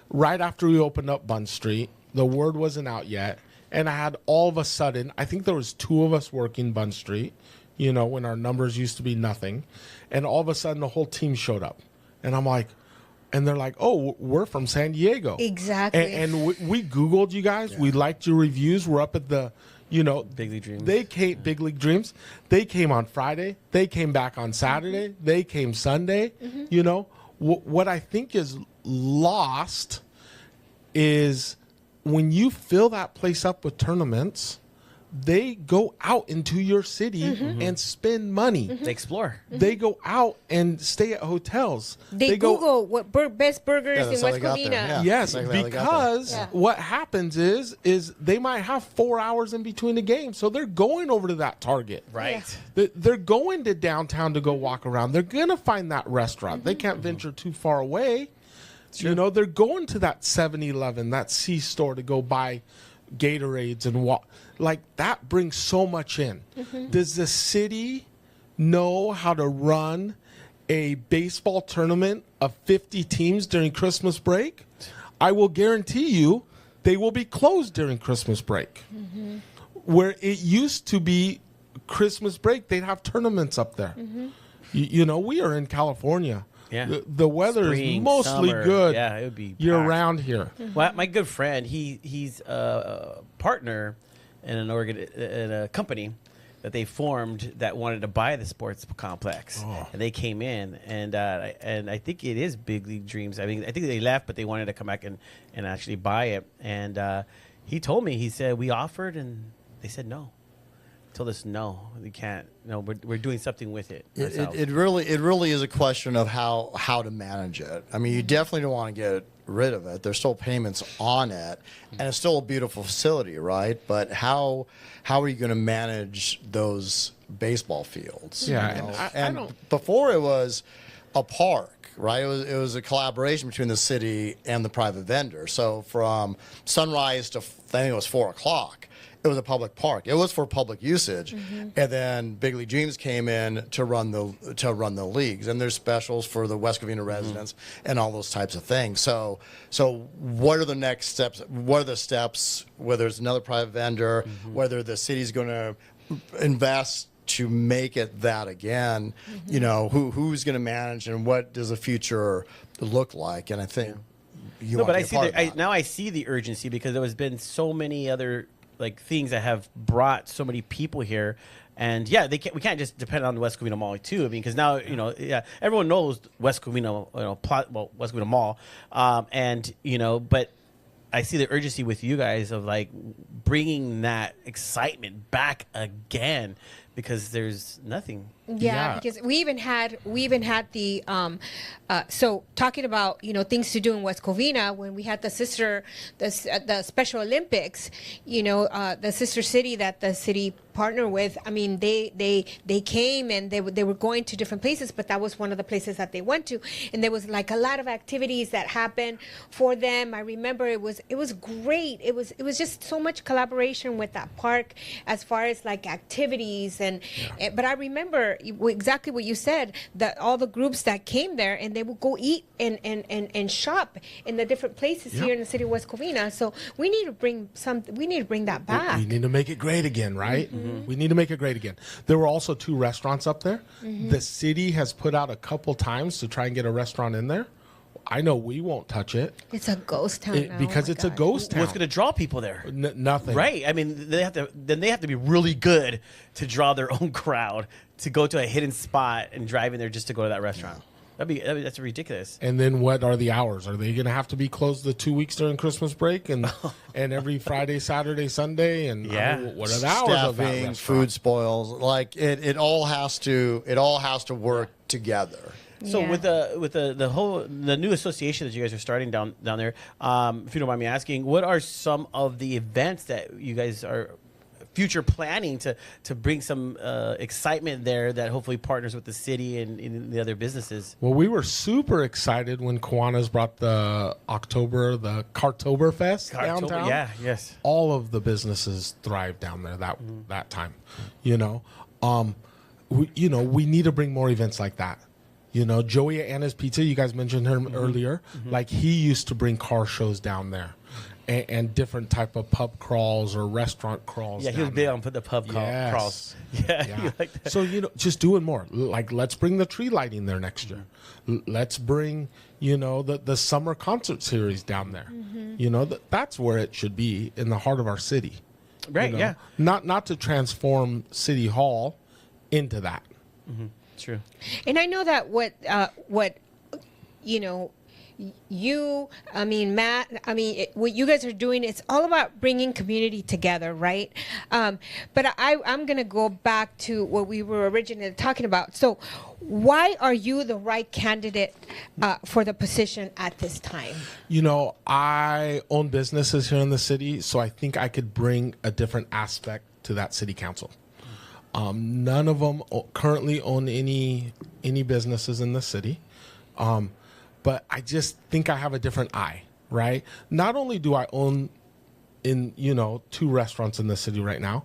right after we opened up Bun Street, the word wasn't out yet. And I had all of a sudden, I think there was 2 of us working Bun Street, when our numbers used to be nothing. And all of a sudden, the whole team showed up. And I'm like, and they're like, oh, we're from San Diego. Exactly. And we Googled you guys. Yeah. We liked your reviews. We're up at the, Big League Dreams. They came, Big League Dreams. They came on Friday. They came back on Saturday. Mm-hmm. They came Sunday. Mm-hmm. What I think is lost is when you fill that place up with tournaments, they go out into your city and spend money. They explore. They go out and stay at hotels. They Google what best burgers in West Covina. Yeah. Yes, because what happens is they might have 4 hours in between the games, so they're going over to that Target. Right. They're going to downtown to go walk around. They're going to find that restaurant. They can't venture too far away. Sure. They're going to that 7-Eleven, that C-store to go buy Gatorades and walk. Like, that brings so much in. Does the city know how to run a baseball tournament of 50 teams during Christmas break? I will guarantee you they will be closed during Christmas break. Where it used to be Christmas break, they'd have tournaments up there. We are in California. Yeah. The weather Spring, is mostly summer. good. Yeah, it would be year packed. round here. Well, my good friend, he's a partner in in a company that they formed that wanted to buy the sports complex, and they came in, and I think it is Big League Dreams. I mean, I think they left, but they wanted to come back and actually buy it. And he told me, he said, we offered, and they said no. Told us no, we can't. No, we're doing something with it. It really is a question of how to manage it. I mean, you definitely don't want to get rid of it. There's still payments on it, and it's still a beautiful facility, right? But how are you going to manage those baseball fields? Yeah, and before it was a park. right? It was a collaboration between the city and the private vendor. So from sunrise to, I think it was 4 o'clock, it was a public park. It was for public usage. And then Big League Dreams came in to run the leagues. And there's specials for the West Covina residents and all those types of things. So what are the next steps? What are the steps, whether it's another private vendor, whether the city's going to invest to make it that again, you know, who's going to manage and what does the future look like? And I think No, but I see now I see the urgency because there has been so many other like things that have brought so many people here, and yeah, we can't just depend on the West Covina Mall too. I mean, because now everyone knows West Covina, West Covina Mall, and but I see the urgency with you guys of like bringing that excitement back again because there's nothing. Yeah, because we even had the so talking about things to do in West Covina when we had the Special Olympics, the sister city that the city partnered with. I mean, they came and they were going to different places, but that was one of the places that they went to, and there was like a lot of activities that happened for them. I remember it was great. It was just so much collaboration with that park as far as like activities but I remember exactly what you said, that all the groups that came there and they would go eat and shop in the different places here in the city of West Covina. So we need to bring that back. We need to make it great again, right? We need to make it great again. There were also 2 restaurants up there. The city has put out a couple times to try and get a restaurant in there. I know we won't touch it. It's a ghost town now. Because it's a ghost town. What's going to draw people there? Nothing. Right. I mean, they have to be really good to draw their own crowd to go to a hidden spot and drive in there just to go to that restaurant. That's ridiculous. And then what are the hours? Are they going to have to be closed the 2 weeks during Christmas break and every Friday, Saturday, Sunday? And I mean, what are the hours of that restaurant? Food spoils. Like it all has to work together. So with the new association that you guys are starting down there, if you don't mind me asking, what are some of the events that you guys are future planning to bring some excitement there that hopefully partners with the city and the other businesses? Well, we were super excited when Kiwanis brought the Cartoberfest downtown. Yeah, yes. All of the businesses thrived down there that time. We need to bring more events like that. Joey at Anna's Pizza, you guys mentioned him earlier. Like he used to bring car shows down there and different type of pub crawls or restaurant crawls. Yeah, he was big on the pub crawls. Yeah. Like that. So, just doing more. Like let's bring the tree lighting there next year. Let's bring, the summer concert series down there. That's where it should be, in the heart of our city. Right, yeah. Not to transform City Hall into that. True. And I know that what Matt, what you guys are doing, it's all about bringing community together, right? But I'm going to go back to what we were originally talking about. So why are you the right candidate for the position at this time? I own businesses here in the city, so I think I could bring a different aspect to that city council. None of them currently own any businesses in the city. But I just think I have a different eye, right? Not only do I own 2 restaurants in the city right now,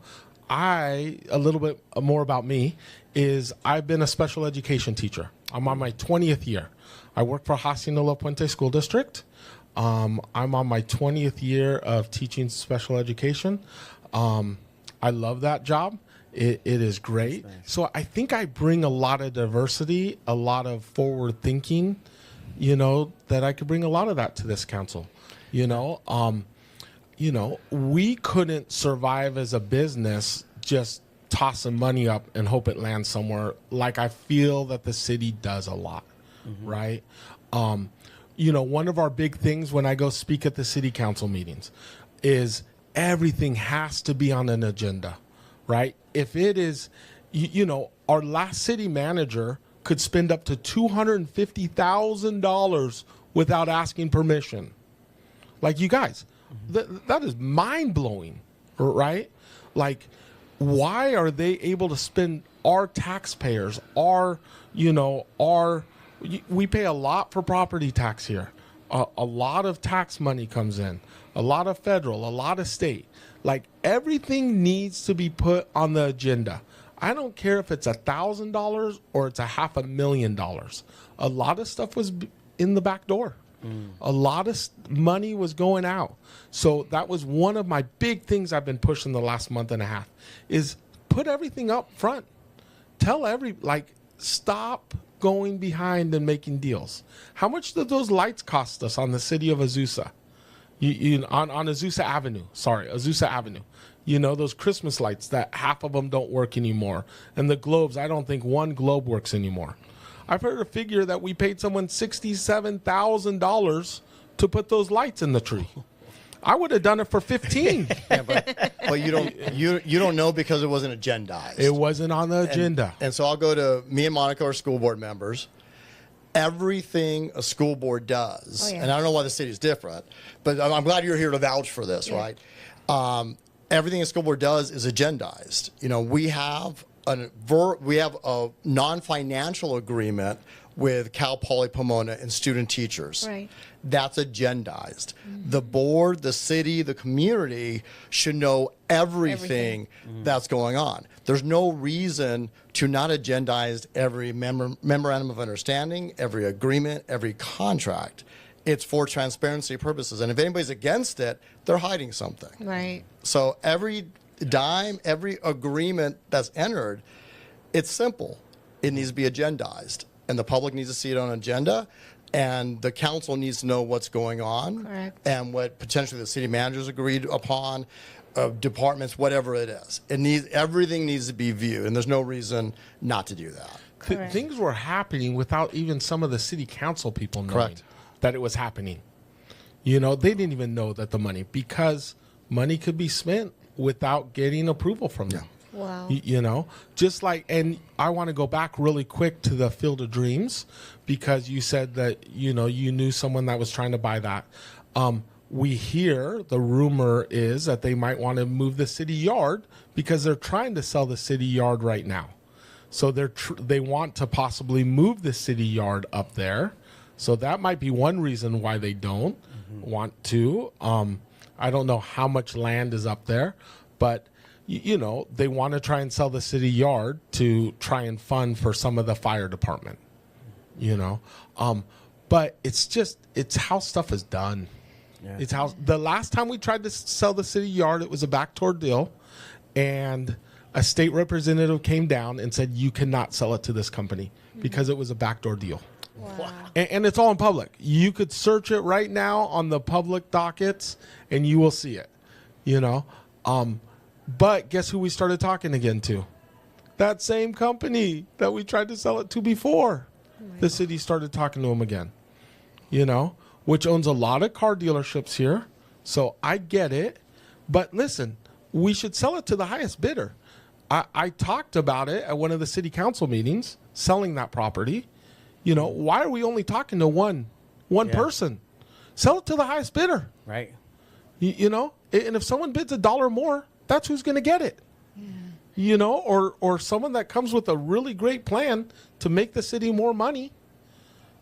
a little bit more about me is I've been a special education teacher. I'm on my 20th year. I work for Hacienda La Puente School District. I'm on my 20th year of teaching special education. I love that job. It is great. Nice. So I think I bring a lot of diversity, a lot of forward thinking, that I could bring a lot of that to this council. We couldn't survive as a business just tossing money up and hope it lands somewhere, like I feel that the city does a lot, right? One of our big things when I go speak at the city council meetings is everything has to be on an agenda. Right? If it is, our last city manager could spend up to $250,000 without asking permission. Like, you guys, that is mind-blowing, right? Like, why are they able to spend our taxpayers, our We pay a lot for property tax here. A lot of tax money comes in, a lot of federal, a lot of state. Like, everything needs to be put on the agenda. I don't care if it's $1,000 or it's $500,000. A lot of stuff was in the back door. A lot of money was going out. So that was one of my big things I've been pushing the last month and a half, is put everything up front. Tell stop going behind and making deals. How much did those lights cost us on the city of Azusa? On Azusa Avenue. Sorry, Azusa Avenue. Those Christmas lights that half of them don't work anymore. And the globes, I don't think one globe works anymore. I've heard a figure that we paid someone $67,000 to put those lights in the tree. I would have done it for 15. Yeah, but you don't know because it wasn't agendized. It wasn't on the agenda. And so I'll go to me and Monica, our school board members. Everything a school board does, and I don't know why the city is different, but I'm glad you're here to vouch for this, right? Everything a school board does is agendized. We have a non-financial agreement with Cal Poly Pomona and student teachers. Right. That's agendized. The board, the city, the community should know everything that's going on. There's no reason to not agendize every memorandum of understanding, every agreement, every contract. It's for transparency purposes. And if anybody's against it, they're hiding something. Right. So every dime, every agreement that's entered, it's simple. It needs to be agendized. And the public needs to see it on an agenda. And the council needs to know what's going on. Correct. And what potentially the city managers agreed upon, departments, whatever it is. Everything needs to be viewed, and there's no reason not to do that. Things were happening without even some of the city council people knowing that it was happening. They didn't even know that the money, because money could be spent without getting approval from them. Wow. Just like, and I want to go back really quick to the Field of Dreams, because you said that, you knew someone that was trying to buy that. We hear the rumor is that they might want to move the city yard because they're trying to sell the city yard right now. So they want to possibly move the city yard up there. So that might be one reason why they don't want to. I don't know how much land is up there, but they want to try and sell the city yard to try and fund for some of the fire department, but it's how stuff is done. Yeah. It's how the last time we tried to sell the city yard, it was a backdoor deal, and a state representative came down and said, you cannot sell it to this company because it was a backdoor deal. Wow. And it's all in public. You could search it right now on the public dockets and you will see it, but guess who we started talking again to? That same company that we tried to sell it to before. The city started talking to them again, which owns a lot of car dealerships here. So I get it. But listen, we should sell it to the highest bidder. I talked about it at one of the city council meetings, selling that property. Why are we only talking to one person? Sell it to the highest bidder. Right. And if someone bids $1 more, that's who's going to get it. Yeah. Or someone that comes with a really great plan to make the city more money.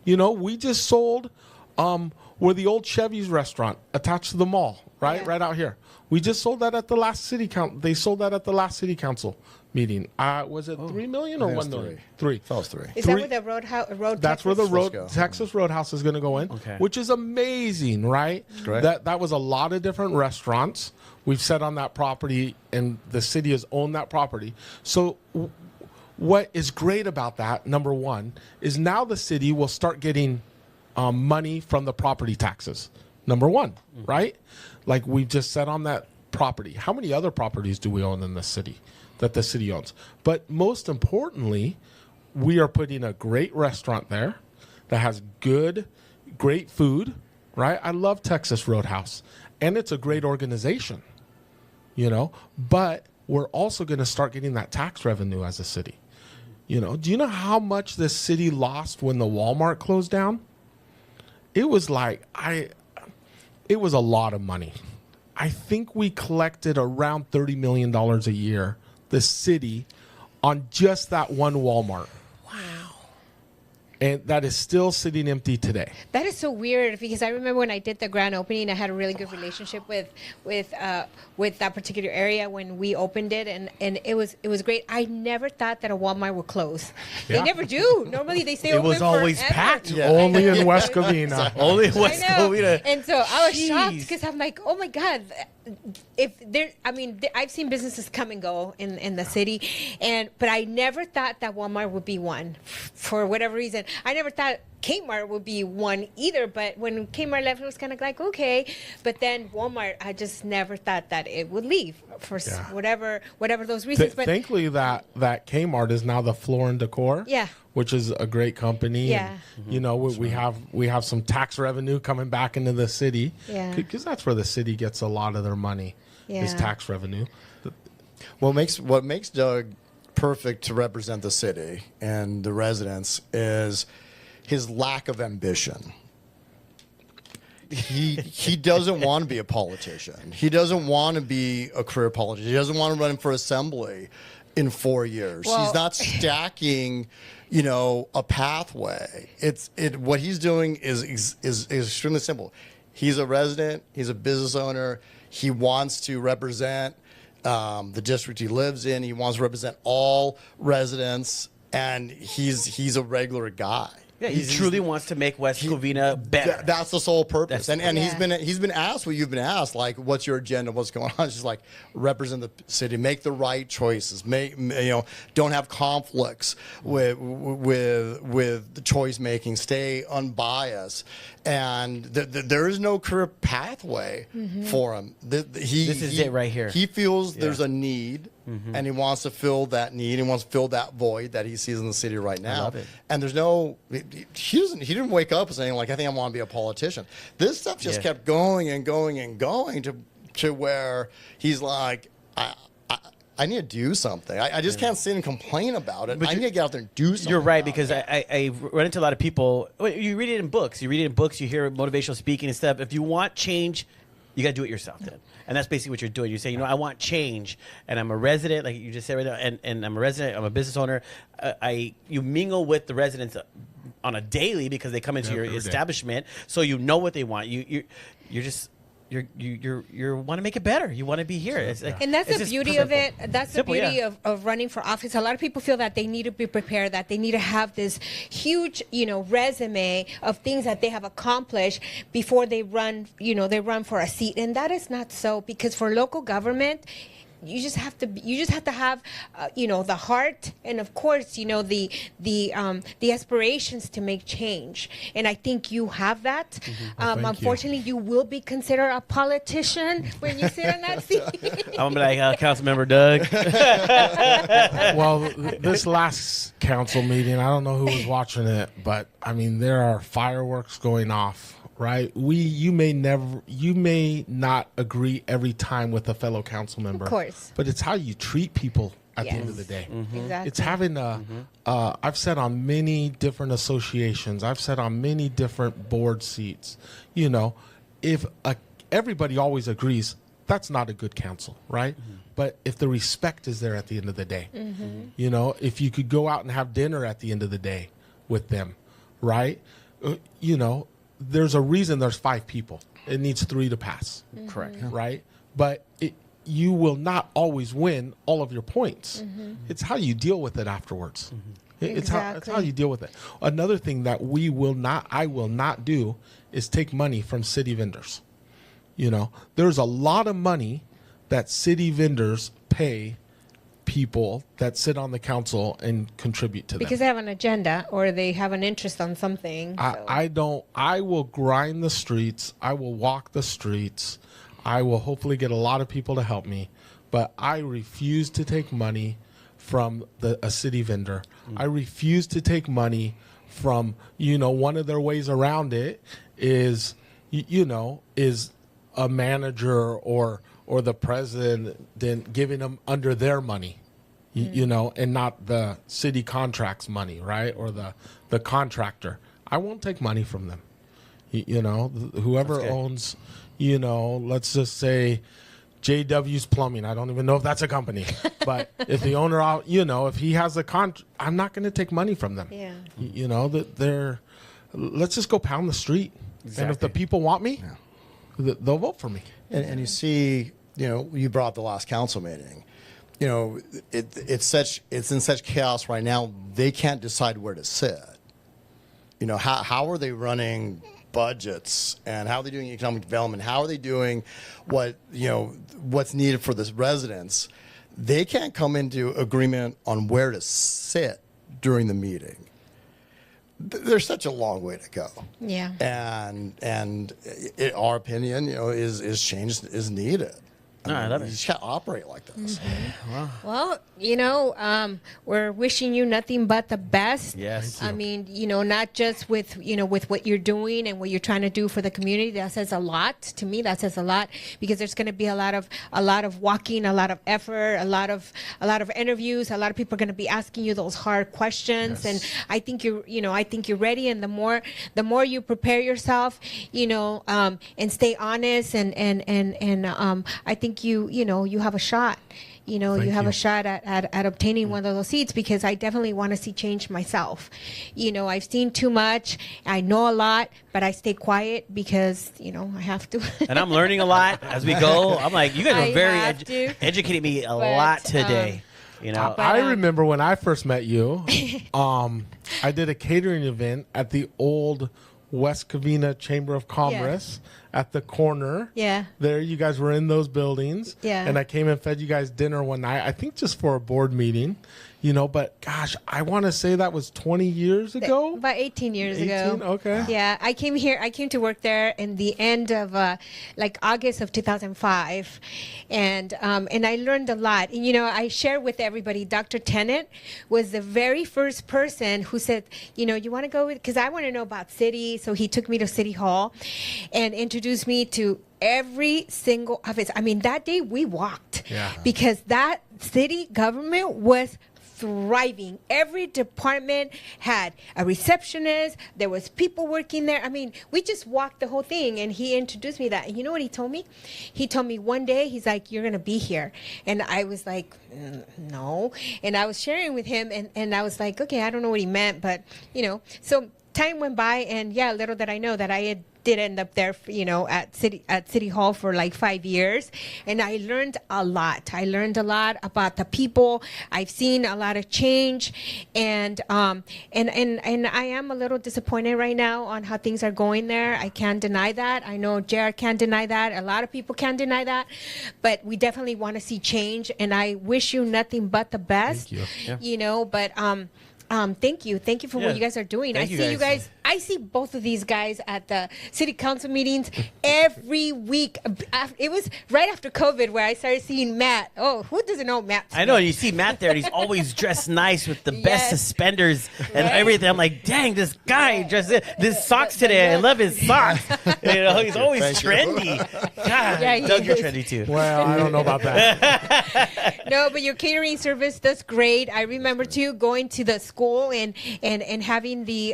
We just sold where the old Chevy's restaurant attached to the mall, right? Yeah. Right out here. We just sold that at the last city council. They sold that at the last city council meeting. Was it $3 million or $1 million? Three. That was $3. Is that where the road? That's where the Texas Roadhouse is going to go in, which is amazing, right? Great. That was a lot of different restaurants we've set on that property, and the city has owned that property. So what is great about that, number one, is now the city will start getting money from the property taxes. Number one, right? Like we've just said on that property. How many other properties do we own in the city that the city owns? But most importantly, we are putting a great restaurant there that has great food, right? I love Texas Roadhouse, and it's a great organization, but we're also going to start getting that tax revenue as a city. Do you know how much this city lost when the Walmart closed down? It was it was a lot of money. I think we collected around $30 million a year, the city, on just that one Walmart. Wow. and that is still sitting empty today. That is so weird because I remember when I did the grand opening, I had a really good relationship with that particular area when we opened it, and it was great. I never thought that a Walmart would close. Yeah. They never do. Normally they stay It open was always forever. packed. Yeah. Only in West Covina. Only in I West know. Covina. And so I was shocked Jeez. because I'm like, oh my God, if there, I mean, I've seen businesses come and go in the city, but I never thought that Walmart would be one for whatever reason. I never thought Kmart would be one either, but when Kmart left, it was kind of like, okay. But then Walmart, I just never thought that it would leave for whatever those reasons. But Thankfully, that Kmart is now the Floor and Decor. Yeah. Which is a great company. Yeah. And, you know, we have some tax revenue coming back into the city. Yeah. Because that's where the city gets a lot of their money. Is Yeah. tax revenue. What makes Doug perfect to represent the city and the residents is his lack of ambition. He doesn't want to be a politician. He doesn't want to be a career politician. He doesn't want to run for assembly in 4 years. Well- He's not stacking, a pathway. What he's doing is extremely simple. He's a resident. He's a business owner. He wants to represent the district he lives in. He wants to represent all residents, and he's a regular guy. Yeah, he truly wants to make West Covina better. That's the sole purpose. That's- And Yeah. he's been asked what you've been asked, like, what's your agenda, what's going on? It's just like, represent the city, make the right choices, don't have conflicts with the choice making, stay unbiased, and there is no career pathway for him. This is it right here. He feels there's a need. And he wants to fill that need. He wants to fill that void that he sees in the city right now. love it. And there's he didn't wake up saying, like, I think I want to be a politician. This stuff just kept going and going and going to where he's like, I need to do something. I just can't sit and complain about it. I need to get out there and do something. You're right, about because it. I run into a lot of people. You read it in books. You hear motivational speaking and stuff. If you want change, you got to do it yourself then. And that's basically what you're doing. You say, I want change, and I'm a resident, like you just said right now, and I'm a resident, I'm a business owner. You mingle with the residents on a daily because they come into your establishment, so you know what they want. You want to make it better. You want to be here. It's like, And that's it's the just beauty of it. simple. That's Simple, the beauty yeah. of running for office. A lot of people feel that they need to be prepared, that they need to have this huge, resume of things that they have accomplished before they run, they run for a seat. And that is not so, because for local government, you just have to have the heart, and of course the aspirations to make change, and I think you have that. Thank you. Unfortunately, you will be considered a politician when you sit on that seat. I'm gonna be like Councilmember Doug. Well, this last council meeting, I don't know who was watching it, but I mean, there are fireworks going off. Right? You may not agree every time with a fellow council member. Of course. But it's how you treat people at the end of the Yes. day. Exactly. It's having I've sat on many different associations. I've sat on many different board seats. If everybody always agrees, that's not a good council, right? But if the respect is there at the end of the day, if you could go out and have dinner at the end of the day with them, right? There's a reason there's 5 people. It needs 3 to pass. Correct. Right? But you will not always win all of your points. It's how you deal with it afterwards. It's how you deal with it. Another thing that I will not do is take money from city vendors. There's a lot of money that city vendors pay people that sit on the council and contribute to them. Because they have an agenda or they have an interest on something. So. I will grind the streets. I will walk the streets. I will hopefully get a lot of people to help me. But I refuse to take money from a city vendor. I refuse to take money from, one of their ways around it is a manager or the president giving them under their money, and not the city contracts money, right? Or the contractor. I won't take money from them. Whoever owns, let's just say JW's Plumbing. I don't even know if that's a company, but if the owner, you know, if he has a I'm not going to take money from them. Yeah. You know that let's just go pound the street. Exactly. And if the people want me, they'll vote for me. And you see, you know, you brought up the last council meeting. You know, it's in such chaos right now. They can't decide where to sit. You know, how are they running budgets, and how are they doing economic development? How are they doing what's needed for the residents? They can't come into agreement on where to sit during the meeting. There's such a long way to go. Yeah. And our opinion, you know, is change is needed. I love it. You just can't operate like this. Well, you know, we're wishing you nothing but the best. Yes. I mean, you know, not just with what you're doing and what you're trying to do for the community. That says a lot to me. That says a lot, because there's going to be a lot of walking, a lot of effort, a lot of interviews. A lot of people are going to be asking you those hard questions, and I think you're ready. And the more you prepare yourself, you know, and stay honest, and I think you have a shot. You know, you have a shot at obtaining one of those seats, because I definitely want to see change myself. You know, I've seen too much. I know a lot, but I stay quiet because, you know, I have to. And I'm learning a lot as we go. I'm like, you guys I are very have to. educating me a lot today. You know, I remember when I first met you, I did a catering event at the old West Covina Chamber of Commerce at the corner. Yeah. There, you guys were in those buildings. Yeah. And I came and fed you guys dinner one night, I think just for a board meeting, you know, but gosh, I want to say that was 20 years ago. About 18 years ago. Okay. Yeah, I came to work there in the end of like August of 2005, and I learned a lot. And, you know, I share with everybody, Dr. Tennant was the very first person who said, you know, you want to go with, because I want to know about city. So he took me to City Hall and introduced me to every single office. I mean, that day we walked because that city government was thriving. Every department had a receptionist. There was people working there. I mean, we just walked the whole thing, and he introduced me that. And you know what he told me? He told me one day, he's like, you're going to be here. And I was like, no. And I was sharing with him, and I was like, okay, I don't know what he meant, but, you know. So time went by, and little did I know that I did end up there, you know, at City Hall for like 5 years, and I learned a lot. I learned a lot about the people. I've seen a lot of change, and I am a little disappointed right now on how things are going there. I can't deny that. I know Jared can't deny that. A lot of people can't deny that, but we definitely want to see change, and I wish you nothing but the best. Thank you. You know, but thank you for what you guys are doing. Thank you guys. I see both of these guys at the city council meetings every week. It was right after COVID where I started seeing Matt. Oh, who doesn't know Matt? I know, you see Matt there, and he's always dressed nice with the best suspenders and everything. I'm like, dang, this guy dressed this socks today. I love his socks. You know, he's always trendy. God, Doug, you're trendy too. Well, I don't know about that. No, but your catering service, that's great. I remember too going to the school and having the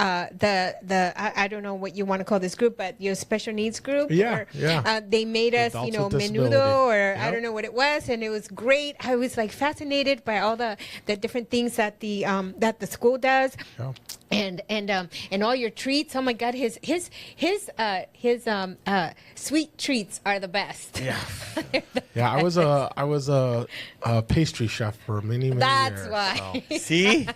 I don't know what you want to call this group, but your special needs group. They made us, Adults you know, with disability. menudo, or I don't know what it was, and it was great. I was like fascinated by all the different things that the school does. Yeah. And all your treats. Oh my God, his sweet treats are the best. Yeah. Yeah, I was a pastry chef for many That's years. why. So. See?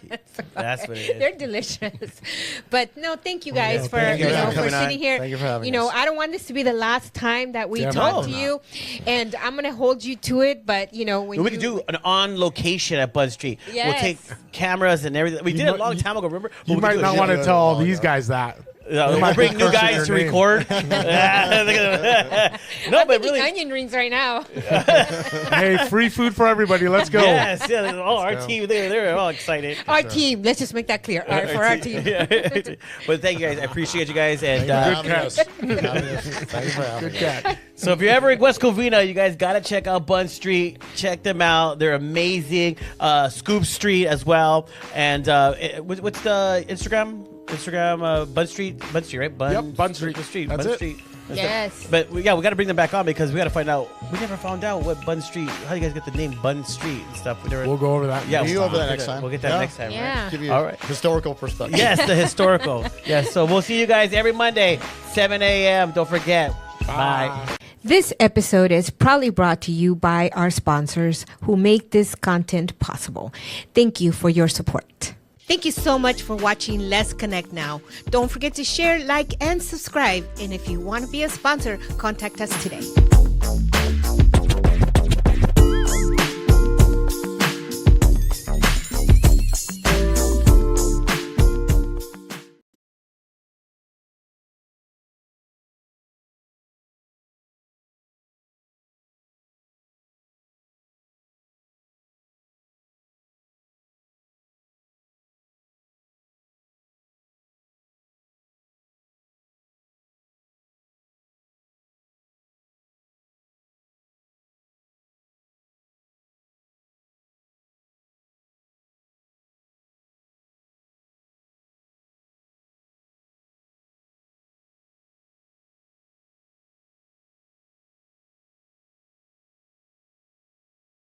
That's what it is. They're delicious. But no, thank you guys for thank you for for coming on. sitting here. Thank you for having us. us. I don't want this to be the last time that we Yeah, talk no. to you, and I'm gonna hold you to it. But you know, when We could do an on location at Bun Street. Yes. We'll take cameras and everything. We did it a long time ago, remember? But You we could might do it not again. want to tell all these guys that. We'll bring new cursing guys to their name. record. No, I'm but thinking really. onion rings right now. Hey, free food for everybody. Let's go. Yes, yeah. Oh, our team, they're all excited. Our team. Let's just make that clear. For our team. Yeah. But thank you guys. I appreciate you guys. And Good catch. Thank you for having Good us. catch. so if you're ever in West Covina, you guys got to check out Bun Street. Check them out. They're amazing. Scoop Street as well. And what's the Instagram? Bun Street, right? Yep, Bun Street. Bun Street. That's Bun it. Street. Yes. But we got to bring them back on because we got to find out. We never found out what Bun Street. How you guys get the name Bun Street and stuff? We'll go over that. Yeah, We'll go over that next time. We'll get that Yeah. next time. Yeah. Right? Give you All right. historical perspective. Yes, the historical. Yes. So we'll see you guys every Monday, 7 a.m. Don't forget. Bye. This episode is proudly brought to you by our sponsors who make this content possible. Thank you for your support. Thank you so much for watching Let's Connect Now. Don't forget to share, like, and subscribe. And if you want to be a sponsor, contact us today.